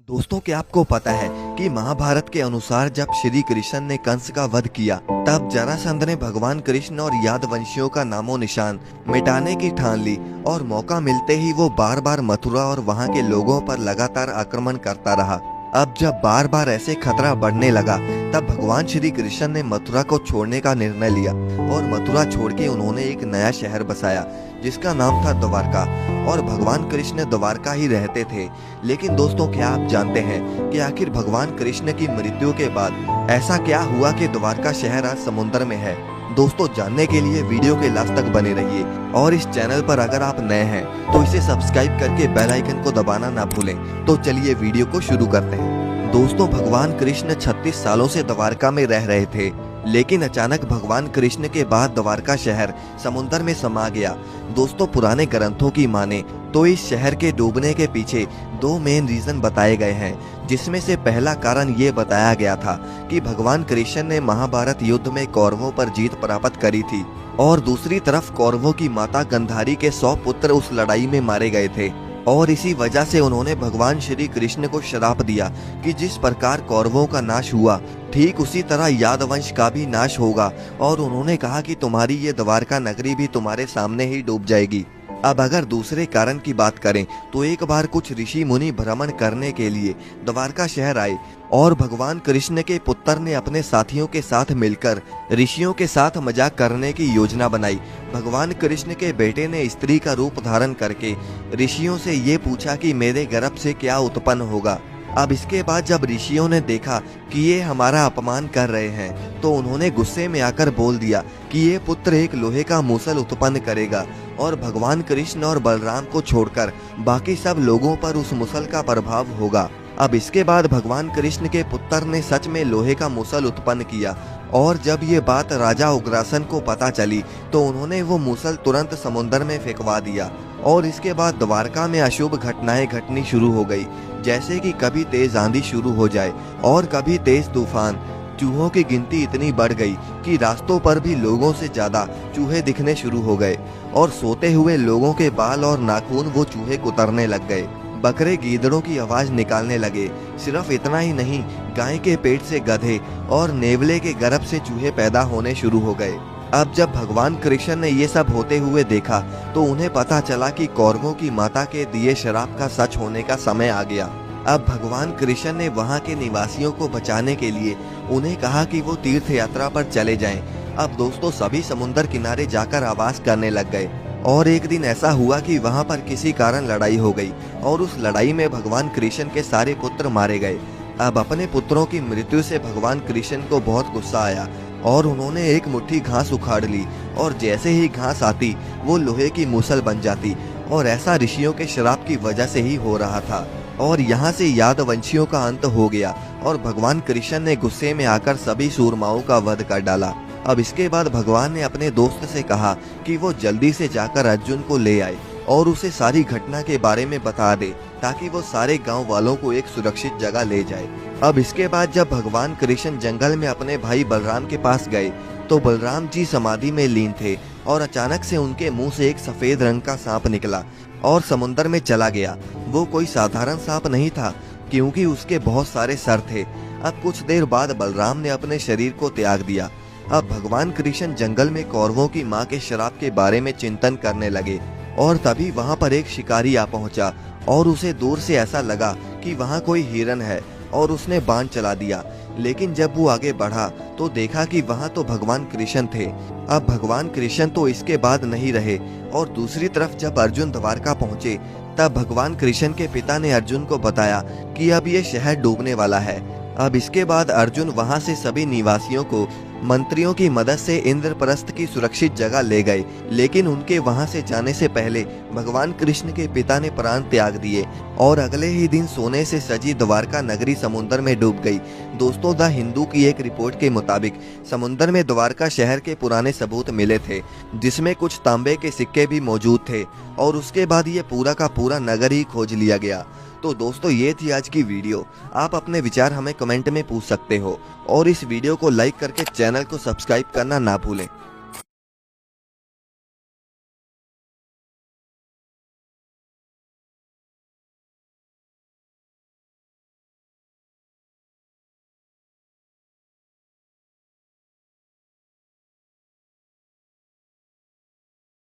दोस्तों, क्या आपको पता है कि महाभारत के अनुसार जब श्री कृष्ण ने कंस का वध किया तब जरासंध ने भगवान कृष्ण और यादवंशियों का नामो निशान मिटाने की ठान ली और मौका मिलते ही वो बार बार मथुरा और वहाँ के लोगों पर लगातार आक्रमण करता रहा। अब जब बार बार ऐसे खतरा बढ़ने लगा तब भगवान श्री कृष्ण ने मथुरा को छोड़ने का निर्णय लिया और मथुरा छोड़ के उन्होंने एक नया शहर बसाया जिसका नाम था द्वारका। और भगवान कृष्ण द्वारका ही रहते थे। लेकिन दोस्तों, क्या आप जानते हैं कि आखिर भगवान कृष्ण की मृत्यु के बाद ऐसा क्या हुआ कि द्वारका शहर आज समुद्र में है? दोस्तों, जानने के लिए वीडियो के लास्ट तक बने रहिए और इस चैनल पर अगर आप नए हैं तो इसे सब्सक्राइब करके बेल आइकन को दबाना ना भूलें। तो चलिए वीडियो को शुरू करते हैं। दोस्तों, भगवान कृष्ण 36 सालों से द्वारका में रह रहे थे, लेकिन अचानक भगवान कृष्ण के बाद द्वारका शहर समुद्र में समा गया। दोस्तों, पुराने ग्रंथों की माने तो इस शहर के डूबने के पीछे दो मेन रीजन बताए गए हैं, जिसमें से पहला कारण ये बताया गया था कि भगवान कृष्ण ने महाभारत युद्ध में कौरवों पर जीत प्राप्त करी थी और दूसरी तरफ कौरवों की माता गंधारी के 100 पुत्र उस लड़ाई में मारे गए थे और इसी वजह से उन्होंने भगवान श्री कृष्ण को श्राप दिया कि जिस प्रकार कौरवों का नाश हुआ ठीक उसी तरह यादवंश का भी नाश होगा। और उन्होंने कहा कि तुम्हारी ये द्वारका नगरी भी तुम्हारे सामने ही डूब जाएगी। अब अगर दूसरे कारण की बात करें तो एक बार कुछ ऋषि मुनि भ्रमण करने के लिए द्वारका शहर आए और भगवान कृष्ण के पुत्र ने अपने साथियों के साथ मिलकर ऋषियों के साथ मजाक करने की योजना बनाई। भगवान कृष्ण के बेटे ने स्त्री का रूप धारण करके ऋषियों से ये पूछा कि मेरे गर्भ से क्या उत्पन्न होगा। अब इसके बाद जब ऋषियों ने देखा कि ये हमारा अपमान कर रहे हैं तो उन्होंने गुस्से में आकर बोल दिया कि ये पुत्र एक लोहे का मूसल उत्पन्न करेगा और भगवान कृष्ण और बलराम को छोड़कर बाकी सब लोगों पर उस मूसल का प्रभाव होगा। अब इसके बाद भगवान कृष्ण के पुत्र ने सच में लोहे का मूसल उत्पन्न किया और जब ये बात राजा उग्रासन को पता चली तो उन्होंने वो मूसल तुरंत समुद्र में फेंकवा दिया। और इसके बाद द्वारका में अशुभ घटनाएं घटनी शुरू हो गई, जैसे कि कभी तेज आंधी शुरू हो जाए और कभी तेज तूफान। चूहों की गिनती इतनी बढ़ गई कि रास्तों पर भी लोगों से ज्यादा चूहे दिखने शुरू हो गए और सोते हुए लोगों के बाल और नाखून वो चूहे कुतरने लग गए। बकरे गीदड़ों की आवाज निकालने लगे। सिर्फ इतना ही नहीं, गाय के पेट से गधे और नेवले के गर्भ से चूहे पैदा होने शुरू हो गए। अब जब भगवान कृष्ण ने ये सब होते हुए देखा तो उन्हें पता चला कि कौरवों की माता के दिए श्राप का सच होने का समय आ गया। अब भगवान कृष्ण ने वहाँ के निवासियों को बचाने के लिए उन्हें कहा कि वो तीर्थ यात्रा पर चले जाएं। अब दोस्तों, सभी समुद्र किनारे जाकर आवास करने लग गए और एक दिन ऐसा हुआ कि वहाँ पर किसी कारण लड़ाई हो गई और उस लड़ाई में भगवान कृष्ण के सारे पुत्र मारे गए। अब अपने पुत्रों की मृत्यु से भगवान कृष्ण को बहुत गुस्सा आया और उन्होंने एक मुट्ठी घास उखाड़ ली और जैसे ही घास आती वो लोहे की मूसल बन जाती। और ऐसा ऋषियों के श्राप की वजह से ही हो रहा था और यहाँ से यादवंशियों का अंत हो गया और भगवान कृष्ण ने गुस्से में आकर सभी सूरमाओं का वध कर डाला। अब इसके बाद भगवान ने अपने दोस्त से कहा कि वो जल्दी से जाकर अर्जुन को ले आए और उसे सारी घटना के बारे में बता दे ताकि वो सारे गांव वालों को एक सुरक्षित जगह ले जाए। अब इसके बाद जब भगवान कृष्ण जंगल में अपने भाई बलराम के पास गए तो बलराम जी समाधि में लीन थे और अचानक से उनके मुंह से एक सफेद रंग का सांप निकला और समुद्र में चला गया। वो कोई साधारण सांप नहीं था क्योंकि उसके बहुत सारे सर थे। अब कुछ देर बाद बलराम ने अपने शरीर को त्याग दिया। अब भगवान कृष्ण जंगल में कौरवों की मां के श्राप के बारे में चिंतन करने लगे और तभी वहां पर एक शिकारी आ पहुंचा और उसे दूर से ऐसा लगा कि वहां कोई हिरन है और उसने बाण चला दिया। लेकिन जब वो आगे बढ़ा तो देखा कि वहां तो भगवान कृष्ण थे। अब भगवान कृष्ण तो इसके बाद नहीं रहे और दूसरी तरफ जब अर्जुन द्वारका पहुंचे तब भगवान कृष्ण के पिता ने अर्जुन को बताया कि अब ये शहर डूबने वाला है। अब इसके बाद अर्जुन वहां से सभी निवासियों को मंत्रियों की मदद से इंद्रप्रस्थ की सुरक्षित जगह ले गए। लेकिन उनके वहां से जाने से पहले भगवान कृष्ण के पिता ने प्राण त्याग दिए और अगले ही दिन सोने से सजी द्वारका नगरी समुद्र में डूब गई। दोस्तों, द हिंदू की एक रिपोर्ट के मुताबिक समुद्र में द्वारका शहर के पुराने सबूत मिले थे, जिसमें कुछ तांबे के सिक्के भी मौजूद थे और उसके बाद ये पूरा का पूरा नगर ही खोज लिया गया। तो दोस्तों, ये थी आज की वीडियो। आप अपने विचार हमें कमेंट में पूछ सकते हो और इस वीडियो को लाइक करके चैनल को सब्सक्राइब करना ना भूलें।